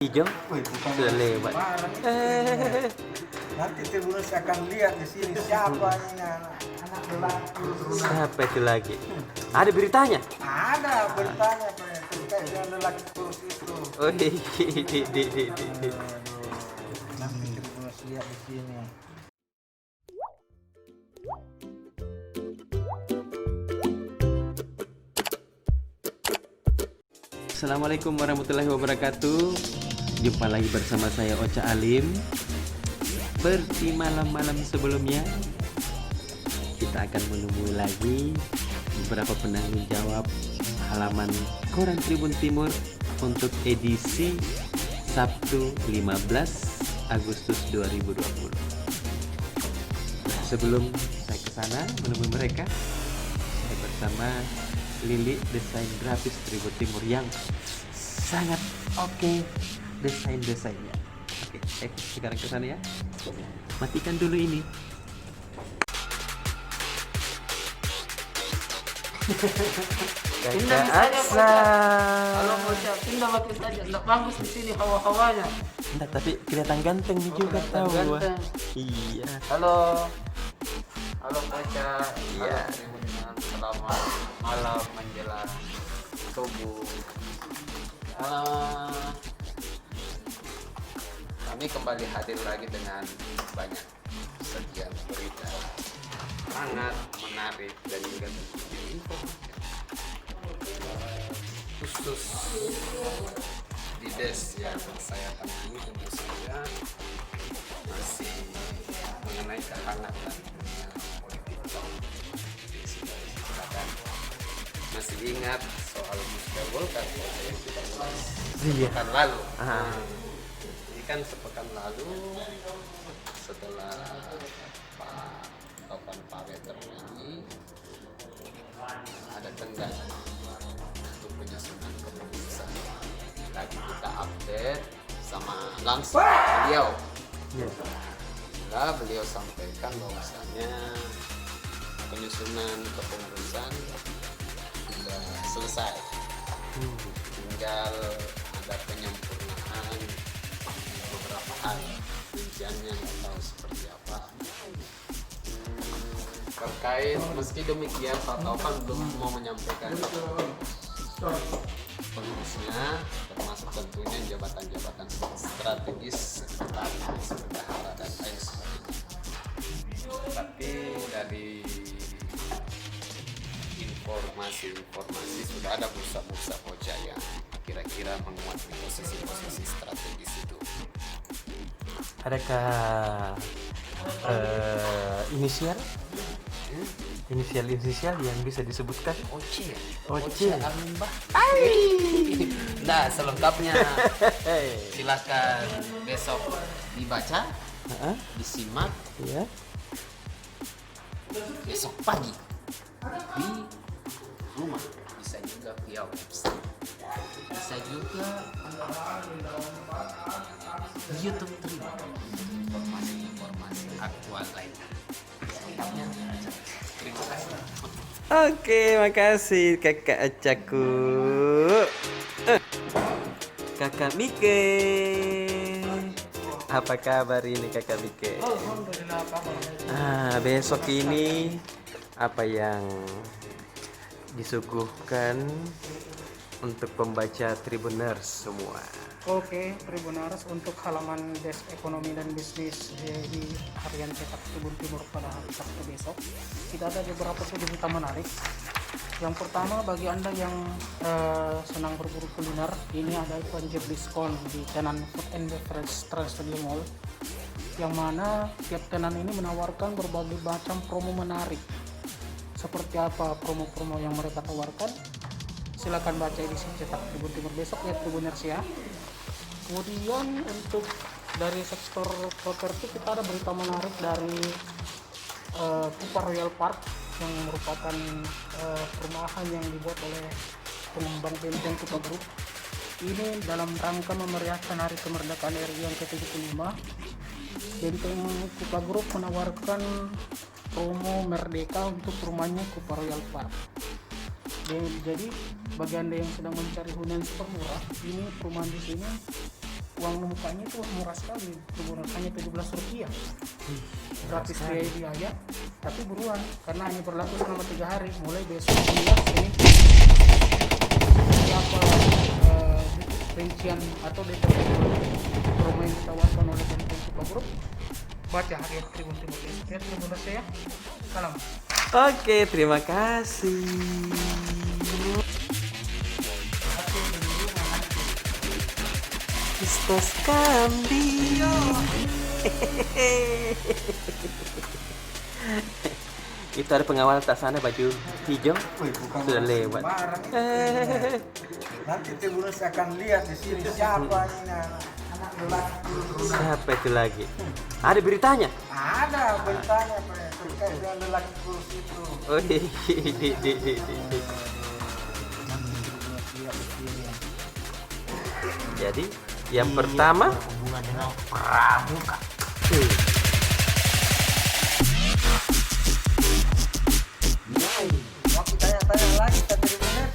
Hijau Wih, bukan sudah lewat. Nanti Tribuners akan lihat di sini siapa ini anak lelaki. Siapa itu lagi? Ada beritanya? Ada bertanya terkait dengan lelaki kurus itu. Oh, Nanti Tribuners lihat di sini. Assalamualaikum warahmatullahi wabarakatuh. Jumpa lagi bersama saya Ocha Alim. Seperti malam-malam sebelumnya, kita akan menemui lagi beberapa penanggung jawab halaman Koran Tribun Timur untuk edisi Sabtu 15 Agustus 2020. Sebelum saya ke sana menemui mereka, saya bersama Lili, desain grafis Tribun Timur yang sangat oke desainnya. Oke, sekarang ke sana ya. Matikan dulu ini. Pindah saja Bocah. Kalau Bocah pindah makin saja, nggak bagus di sini hawa-hawanya. Enggak, tapi kelihatan ganteng nih juga tahu. Ganteng. Iya. Halo Bocah. Iya. Selamat malam menjelang subuh. Kami kembali hadir lagi dengan banyak sajian berita sangat menarik dan juga tentunya informasi khusus di des yang saya tangani tentu saja masih mengenai kehangatan dunia politik. Silakan. Masih ingat soal Musda Golkar yang kita bahas sepekan lalu. Ini kan sepekan lalu setelah Pak Topan Pare terpilih, ada tenggat untuk penyusunan keputusan. Tadi kita update sama langsung beliau. Beliau sampaikan bahwasannya penyusunan kepengurusan sudah selesai. Tinggal ada penyempurnaan beberapa hal, rinciannya nggak tahu seperti apa. Terkait meski demikian Pak Taufan belum mau menyampaikan pengurusnya, termasuk tentunya jabatan-jabatan strategis sekretaris, bendahara dan lain sebagainya. Tapi dari informasi sudah ada bursa-bursa Ocha yang kira-kira menguat di posisi-posisi strategis itu. Adakah inisial yang bisa disebutkan? Oce. Oce. Amin Bah. Nah, selengkapnya silakan besok dibaca, disimak Ya. besok pagi di rumah, bisa juga via website, bisa juga di YouTube Tribun, informasi aktual lainnya. Selengkapnya, terima kasih. Oke, makasih kakak Acaku. Kakak Mike, apa kabar ini kakak Mike? Alhamdulillah kabar. Besok ini apa yang disuguhkan untuk pembaca Tribuners semua? Oke, Tribuners, untuk halaman Desk Ekonomi dan Bisnis di harian cetak Tribun Timur pada hari Sabtu besok, kita ada beberapa berita menarik. Yang pertama, bagi Anda yang senang berburu kuliner, ini ada banjir diskon di tenan Food and Beverage Trans Studio Mall, yang mana tiap tenan ini menawarkan berbagai macam promo menarik. Seperti apa promo-promo yang mereka tawarkan? Silakan baca edisi cetak Tribun Timur besok ya Tribuners ya. Kemudian untuk dari sektor properti kita ada berita menarik dari Kupa Royal Park yang merupakan perumahan yang dibuat oleh pengembang benteng Kupa Group. Ini dalam rangka memeriahkan Hari Kemerdekaan RI yang ke-75. Benteng Kupa Group menawarkan promo Merdeka untuk rumahnya Kupa Royal Park. Jadi bagi Anda yang sedang mencari hunian super murah, ini perumahan di sini uang mukanya itu murah sekali, hanya Rp17, gratis biaya, tapi buruan karena hanya berlaku selama 3 hari, mulai besok hingga Senin. Apa rincian atau detail promo yang ditawarkan oleh Bank Suka Group, baca Harian Tribun Timur. Sekian Tribun saya, salam. Oke, terima kasih. Kistos kambing. Itu ada pengawal tak sana baju hijau. Wih, bukan Sudah orang lewat. sembarang itu. Nanti Tribuners akan lihat di sini siapa ini anak lelaki. Siapa itu lagi? Ada beritanya? Ada beritanya terkait dengan lelaki kurus itu. Oh, di. Jadi, yang pertama Hubungan dengan pramuka. Waktu tanya-tanya lagi ke Tribuners.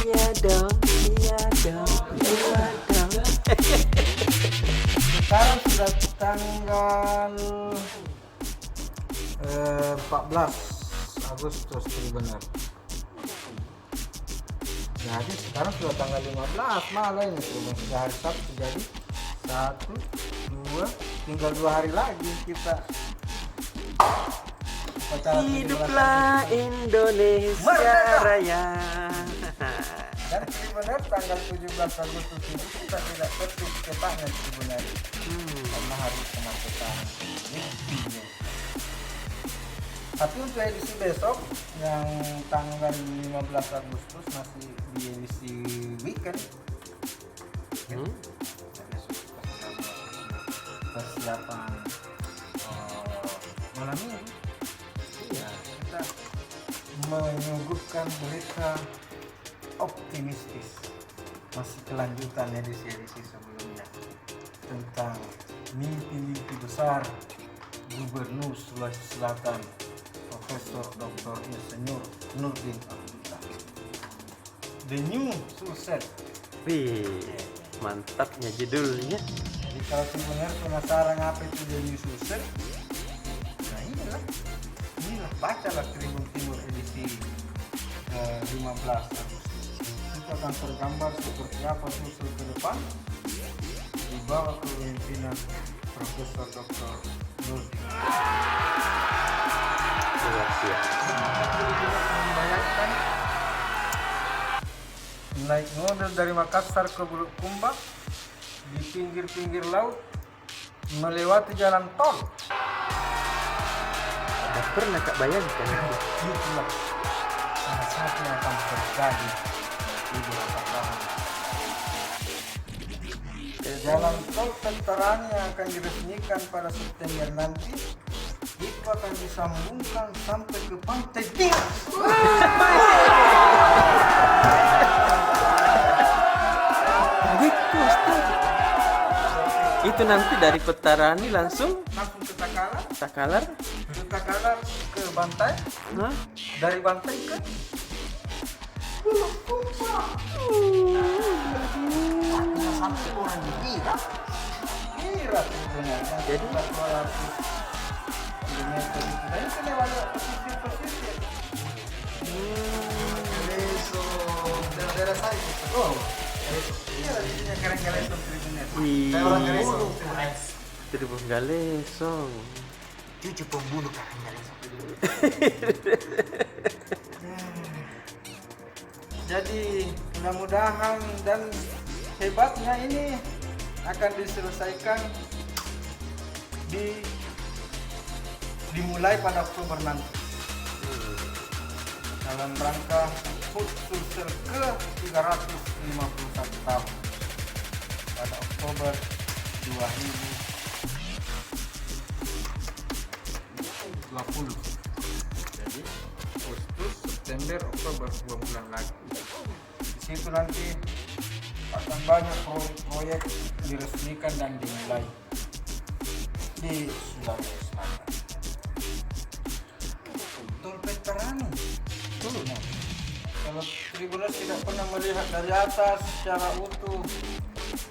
iya dong. Sekarang sudah tanggal 14 Agustus Tribuners. Jadi sekarang sudah tanggal 15 malah ini Tribuners. Sudah hari Sabtu, jadi 1, 2, tinggal 2 hari lagi kita upacara 17 Hiduplah Indonesia Merdeka! Raya. Dan Tribuners tanggal 17 Agustus ini kita tidak tertib cepatnya Tribuners karena harus kemacetan. Tapi untuk edisi besok yang tanggal 15 Agustus masih di edisi weekend. Persiapan malam ini. Iya, kita menyuguhkan berita optimistis, masih kelanjutan edisi-edisi sebelumnya tentang mimpi-mimpi besar Gubernur Sulawesi Selatan Profesor Dr. Insinyur Nurdin Abdullah. The New Sulsel. Wih, mantapnya judulnya. Jadi kalau Tribuners penasaran apa itu The New Sulsel, nah inilah bacalah Tribun Timur edisi 15 Agustus. Itu akan tergambar seperti apa Sulsel ke depan di bawah kepemimpinan Profesor Dr. Nurdin. Luar biasa. Membayangkan naik mobil dari Makassar ke Bulukumba di pinggir-pinggir laut melewati jalan tol. Tidak pernah Kak bayangkan. Itulah salah satu yang akan terjadi di beberapa tahun. Jalan tol veteran yang akan diresmikan pada September nanti itu akan disambungkan sampai ke Pantai Dias. Gitu, Ustaz. Itu nanti dari Petarani langsung Langsung ke Takalar, Takalar. ke Takalar ke Bantai, Hah? dari Bantai ke Bulukumba. Sampai orang dikira sebenarnya. Jadi? 200 kilometer itu. Dan itu lewat pesisir. Daerah saya. Oh, iya, ini keren-keren Tribuners. Wih. Saya orang Gareso. Tribun Galesong. Cucu pembunuh kakak Gareso. Jadi mudah-mudahan dan hebatnya ini akan diselesaikan dimulai pada Oktober nanti dalam rangka HUT Sulsel ke 351 tahun pada Oktober 2020. Jadi Agustus, September, Oktober 2 bulan lagi. Di situ nanti akan banyak proyek diresmikan dan dimulai di Sulawesi Selatan. Tol Veterani. Nah, kalau Tribuners tidak pernah melihat dari atas secara utuh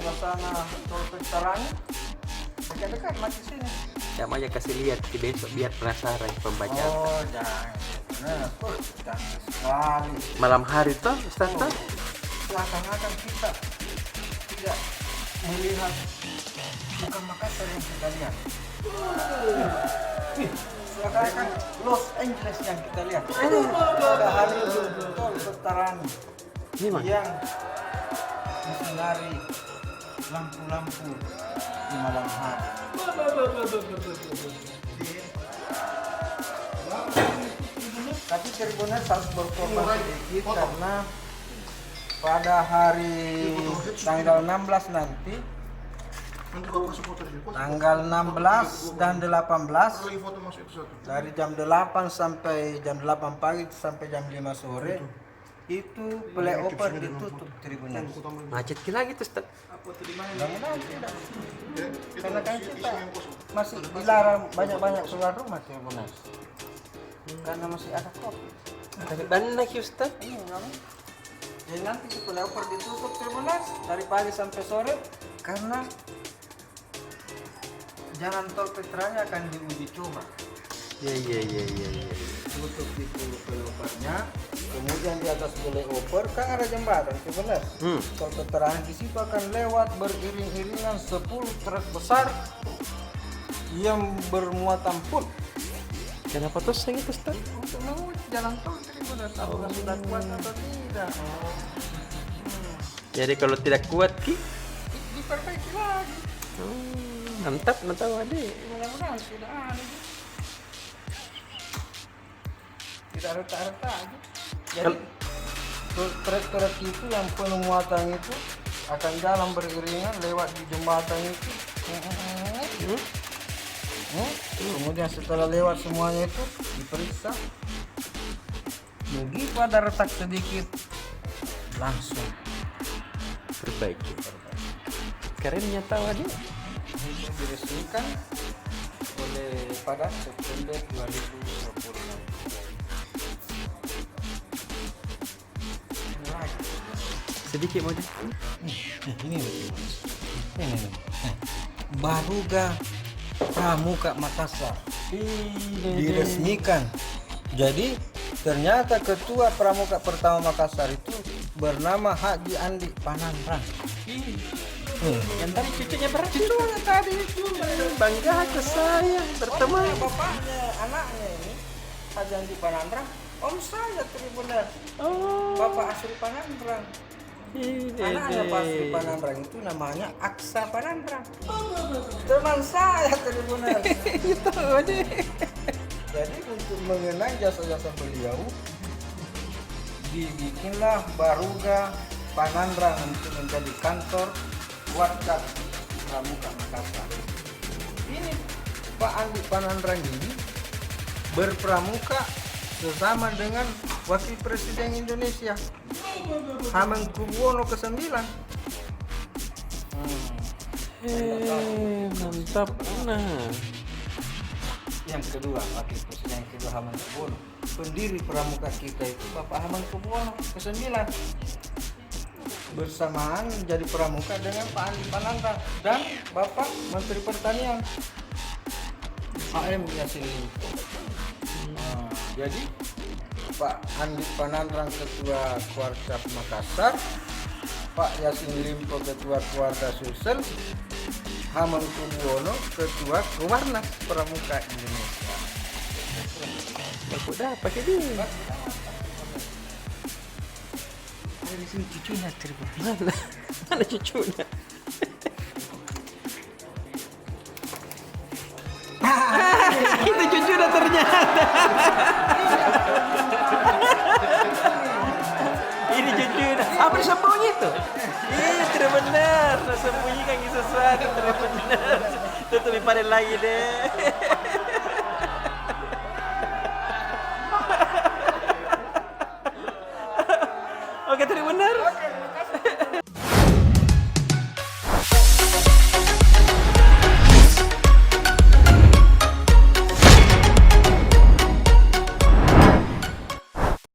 suasana tol Petarani dekat-dekat masih sini. Ya mau kasih lihat di besok biar penasaran pembaca. Oh jangan, nah, cantik sekali. Malam hari toh Ustaz toh? Seakan-akan kita tidak melihat bukan Makassar yang kita lihat. Seakan-akan Los Angeles yang kita lihat. Pada hari tol Petarani Ini mah. yang disinari lampu-lampu di malam hari. Tapi Cireboners harus berkorban sedikit karena pada hari tanggal 16 nanti, tanggal 16 dan 18 dari jam 8 sampai jam 8 pagi sampai jam 5 sore itu playover ditutup Tribuners. Macet lagi tuh Ustaz. Mudah-mudahan tidak. Karena kan kita masih dilarang banyak-banyak keluar rumah Tribuners. Karena masih ada COVID. Dari mana ki Ustaz? Jadi nanti si playover ditutup Tribuners dari pagi sampai sore karena jalan tol Petarani akan diuji coba. Ya. Tutup itu playovernya, kemudian di atas playover kan ada jembatan Tribuners. Tol Petarani di situ akan lewat beriring-iringan 10 truk besar yang bermuatan put Kenapa tuh saya gitu Ustaz? untuk menguji jalan tol Tribuners. Apakah sudah kuat atau tidak? Jadi kalau tidak kuat ki, Diperbaiki lagi. mantap adik. Mudah-mudahan tidak ada. Tidak retak-retak aja. Jadi truk-truk itu yang penuh muatan itu akan jalan beriringan lewat di jembatan itu. Kemudian setelah lewat semuanya itu diperiksa. Begitu ada retak sedikit langsung Perbaiki. Kerennya tahu adik. itu diresmikan oleh pada September 2020. Sedikit mau deh. Ini Baruga Pramuka Makassar diresmikan. Jadi ternyata ketua Pramuka pertama Makassar itu bernama Haji Andi Panandrang. Yang tadi cucunya berarti cucunya tadi itu bangga ke saya bertemu Bapaknya, anaknya ini Haji Andi Panandrang, om saya Tribuners. Oh, Bapak Asri Panandrang. Anaknya Pak Asri Panandrang itu namanya Aksa Panandrang. Teman saya Tribuners. itu adik. Jadi untuk mengenang jasa-jasa beliau dibikinlah Baruga Panandrang untuk menjadi kantor Warkap Pramuka Makassar. Ini Pak Andi Panandrang ini berpramuka bersama dengan Wakil Presiden Indonesia Hamengkubuwono ke-9. Mantap. Nah, Yang kedua, Wakil Presiden yang kedua Hamengkubuwono. Pendiri pramuka kita itu Bapak Hamengkubuwono ke-9. Bersamaan menjadi pramuka dengan Pak Andi Panandrang dan Bapak Menteri Pertanian HM Yassin Limpo. Jadi Pak Andi Panandrang ketua Warkap Makassar, Pak Yassin Limpo ketua keluarga Sulsel, Hamengkubuwono ketua Kewarnas Pramuka Indonesia. aku dah pakai dia. Dari sini cucunya Tribuners. Mana cucunya? Itu cucunya ternyata. Ini cucunya. Apa sembunyi itu? Ih, tidak benar. Sembunyikan sesuatu tidak benar. Tutup panen lagi deh. Oke, tidak benar.